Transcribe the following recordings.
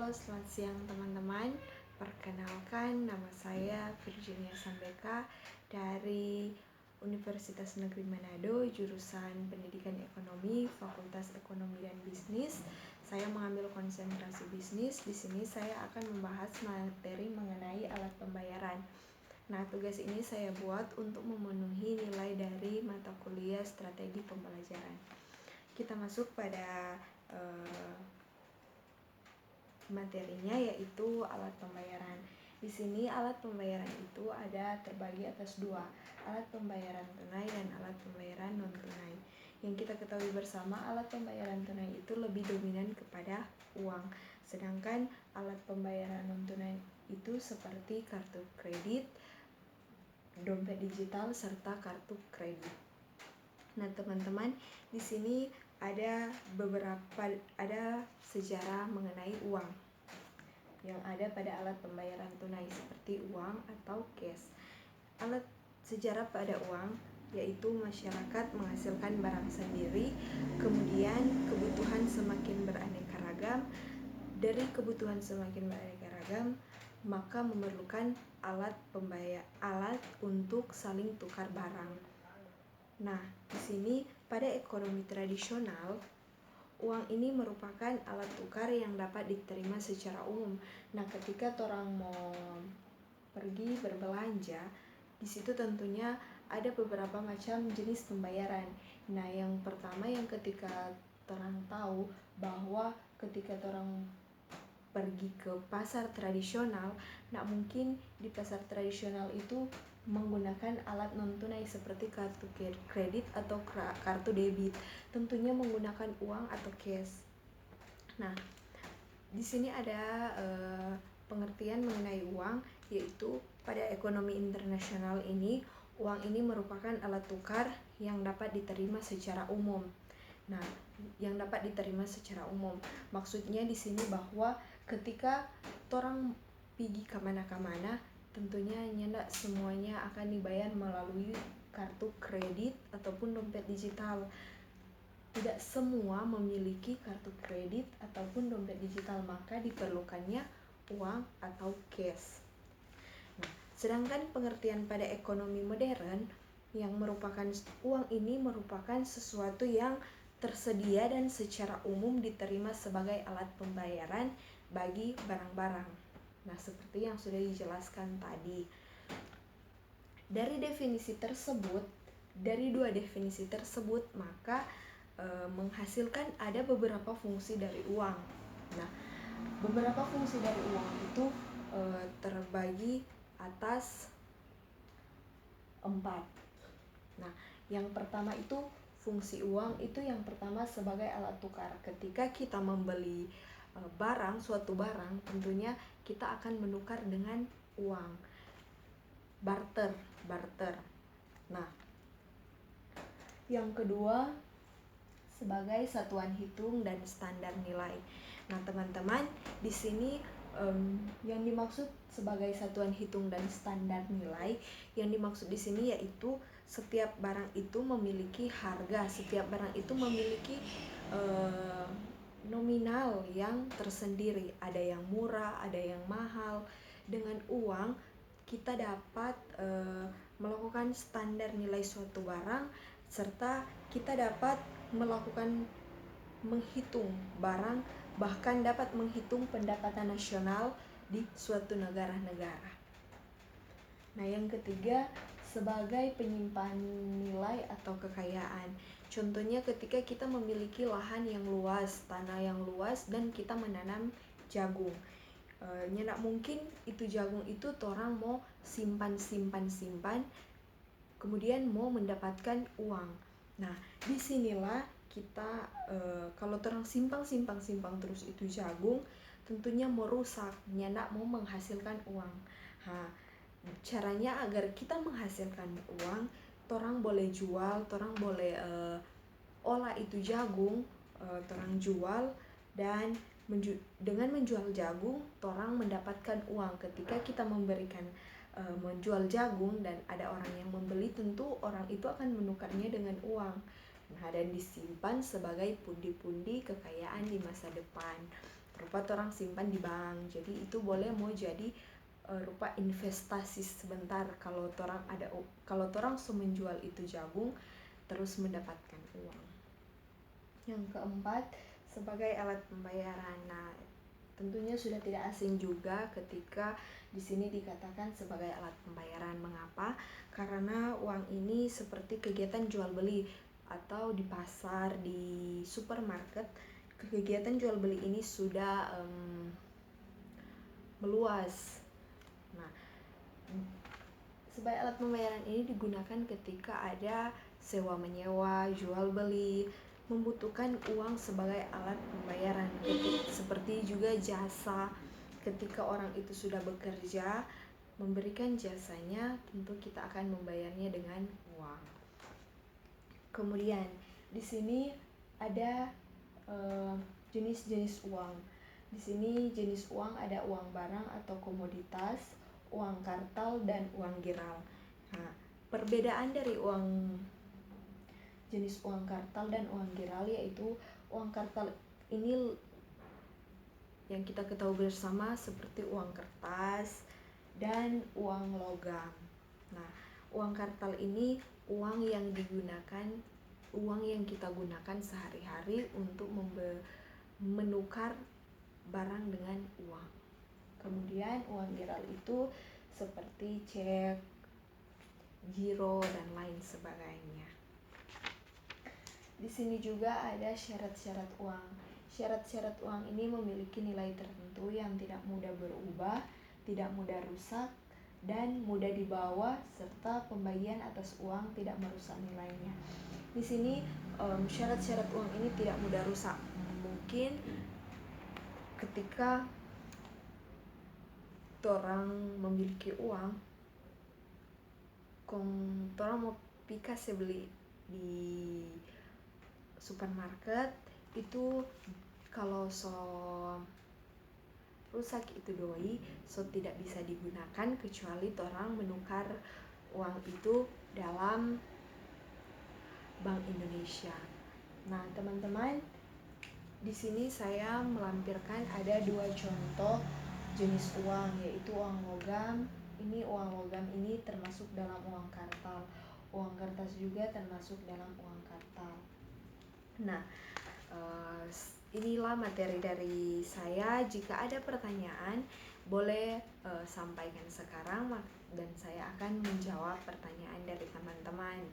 Halo, selamat siang teman-teman. Perkenalkan, nama saya Virginia Sambeka dari Universitas Negeri Manado, jurusan Pendidikan Ekonomi, Fakultas Ekonomi dan Bisnis. Saya mengambil konsentrasi bisnis. Di sini saya akan membahas materi mengenai alat pembayaran. Nah, tugas ini saya buat untuk memenuhi nilai dari mata kuliah strategi pembelajaran. Kita masuk pada materinya, yaitu alat pembayaran. Di sini alat pembayaran itu ada terbagi atas dua, alat pembayaran tunai dan alat pembayaran non tunai. Yang kita ketahui bersama, alat pembayaran tunai itu lebih dominan kepada uang, sedangkan alat pembayaran non tunai itu seperti kartu kredit, dompet digital serta kartu kredit. Nah, teman-teman, di sini ada sejarah mengenai uang yang ada pada alat pembayaran tunai seperti uang atau cash. Sejarah pada uang yaitu masyarakat menghasilkan barang sendiri, kemudian kebutuhan semakin beraneka ragam. Dari kebutuhan semakin beraneka ragam, maka memerlukan alat untuk saling tukar barang. Nah, di sini pada ekonomi tradisional, uang ini merupakan alat tukar yang dapat diterima secara umum. Nah, ketika orang mau pergi berbelanja, di situ tentunya ada beberapa macam jenis pembayaran. Nah, yang pertama yang ketika orang tahu bahwa ketika orang pergi ke pasar tradisional, nak mungkin di pasar tradisional itu menggunakan alat non tunai seperti kartu kredit atau kartu debit, tentunya menggunakan uang atau cash. Nah, di sini ada pengertian mengenai uang, yaitu pada ekonomi internasional ini, uang ini merupakan alat tukar yang dapat diterima secara umum. Nah, yang dapat diterima secara umum, maksudnya di sini bahwa ketika orang pergi kemana-kemana, tentunya nyendak semuanya akan dibayar melalui kartu kredit ataupun dompet digital. Tidak semua memiliki kartu kredit ataupun dompet digital, maka diperlukannya uang atau cash. Nah, sedangkan pengertian pada ekonomi modern yang merupakan uang ini merupakan sesuatu yang tersedia dan secara umum diterima sebagai alat pembayaran bagi barang-barang. Nah, seperti yang sudah dijelaskan tadi. Dari dua definisi tersebut, maka menghasilkan ada beberapa fungsi dari uang. Nah, beberapa fungsi dari uang itu terbagi atas 4. Nah, yang pertama itu fungsi uang itu yang pertama sebagai alat tukar. Ketika kita membeli suatu barang, tentunya kita akan menukar dengan uang. Barter. Nah, yang kedua sebagai satuan hitung dan standar nilai. Nah, teman-teman, di sini yang dimaksud sebagai satuan hitung dan standar nilai, yang dimaksud di sini yaitu setiap barang itu memiliki harga, setiap barang itu memiliki nominal yang tersendiri, ada yang murah, ada yang mahal. Dengan uang kita dapat melakukan standar nilai suatu barang, serta kita dapat melakukan menghitung barang, bahkan dapat menghitung pendapatan nasional di suatu negara-negara. Nah, yang ketiga sebagai penyimpan nilai atau kekayaan. Contohnya ketika kita memiliki lahan yang luas, tanah yang luas, dan kita menanam jagung. Nyenak mungkin itu jagung itu orang mau simpan, kemudian mau mendapatkan uang. Nah, disinilah kita kalau orang simpang terus itu jagung, tentunya merusak, nyenak mau menghasilkan uang. Caranya agar kita menghasilkan uang, orang boleh jual, orang boleh olah itu jagung, orang jual, dan dengan menjual jagung, orang mendapatkan uang. Ketika kita menjual jagung dan ada orang yang membeli, tentu orang itu akan menukarnya dengan uang. Nah, dan disimpan sebagai pundi-pundi kekayaan di masa depan. berupa orang simpan di bank. Jadi itu boleh mau jadi rupa investasi sebentar kalau orang menjual itu jagung terus mendapatkan uang. Yang keempat, sebagai alat pembayaran. Nah, tentunya sudah tidak asing juga ketika di sini dikatakan sebagai alat pembayaran. Mengapa? Karena uang ini seperti kegiatan jual beli atau di pasar, di supermarket, kegiatan jual beli ini sudah meluas. Nah, sebagai alat pembayaran ini digunakan ketika ada sewa menyewa, jual beli, membutuhkan uang sebagai alat pembayaran. Seperti juga jasa, ketika orang itu sudah bekerja memberikan jasanya, tentu kita akan membayarnya dengan uang. Kemudian di sini ada jenis-jenis uang. Di sini jenis uang ada uang barang atau komoditas, uang kartal, dan uang giral. Nah, perbedaan dari jenis uang kartal dan uang giral yaitu uang kartal ini yang kita ketahui bersama seperti uang kertas dan uang logam. Nah, uang kartal ini uang yang kita gunakan sehari-hari untuk menukar barang dengan uang. Kemudian uang giral itu seperti cek, giro, dan lain sebagainya. Di sini juga ada syarat-syarat uang. Syarat-syarat uang ini memiliki nilai tertentu yang tidak mudah berubah, tidak mudah rusak, dan mudah dibawa, serta pembagian atas uang tidak merusak nilainya. Di sini syarat-syarat uang ini tidak mudah rusak. Mungkin ketika orang memiliki uang, orang mau pikir beli di supermarket itu kalau rusak itu doi tidak bisa digunakan kecuali orang menukar uang itu dalam Bank Indonesia. Nah, teman-teman, di sini saya melampirkan ada 2 contoh jenis uang, yaitu uang logam. Ini uang logam ini termasuk dalam uang kartal. Uang kertas juga termasuk dalam uang kartal. Nah, inilah materi dari saya. Jika ada pertanyaan, boleh sampaikan sekarang dan saya akan menjawab pertanyaan dari teman-teman.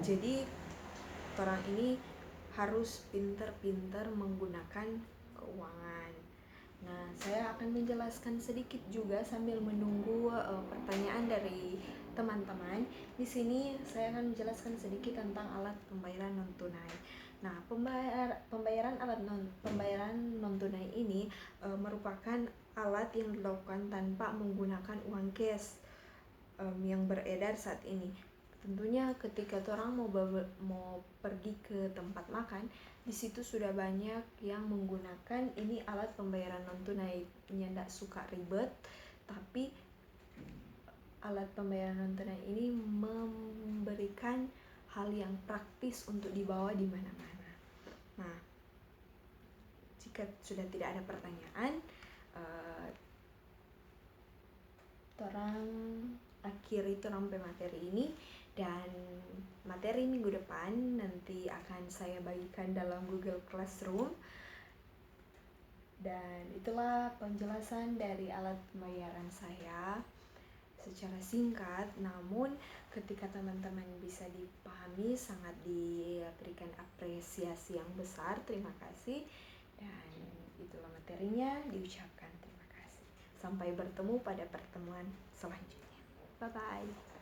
Jadi orang ini harus pintar-pintar menggunakan keuangan. Nah, saya akan menjelaskan sedikit juga sambil menunggu pertanyaan dari teman-teman. Di sini saya akan menjelaskan sedikit tentang alat pembayaran non tunai. Nah, pembayaran non tunai ini merupakan alat yang dilakukan tanpa menggunakan uang cash yang beredar saat ini. Tentunya ketika orang mau pergi ke tempat makan, di situ sudah banyak yang menggunakan ini alat pembayaran non tunai. Tidak suka ribet, tapi alat pembayaran non tunai ini memberikan hal yang praktis untuk dibawa di mana-mana. Nah, jika sudah tidak ada pertanyaan, orang akhiri materi ini. Dan materi minggu depan nanti akan saya bagikan dalam Google Classroom. Dan itulah penjelasan dari alat pembayaran saya secara singkat, namun ketika teman-teman bisa dipahami sangat diberikan apresiasi yang besar. Terima kasih. Dan itulah materinya, diucapkan terima kasih. Sampai bertemu pada pertemuan selanjutnya. Bye-bye.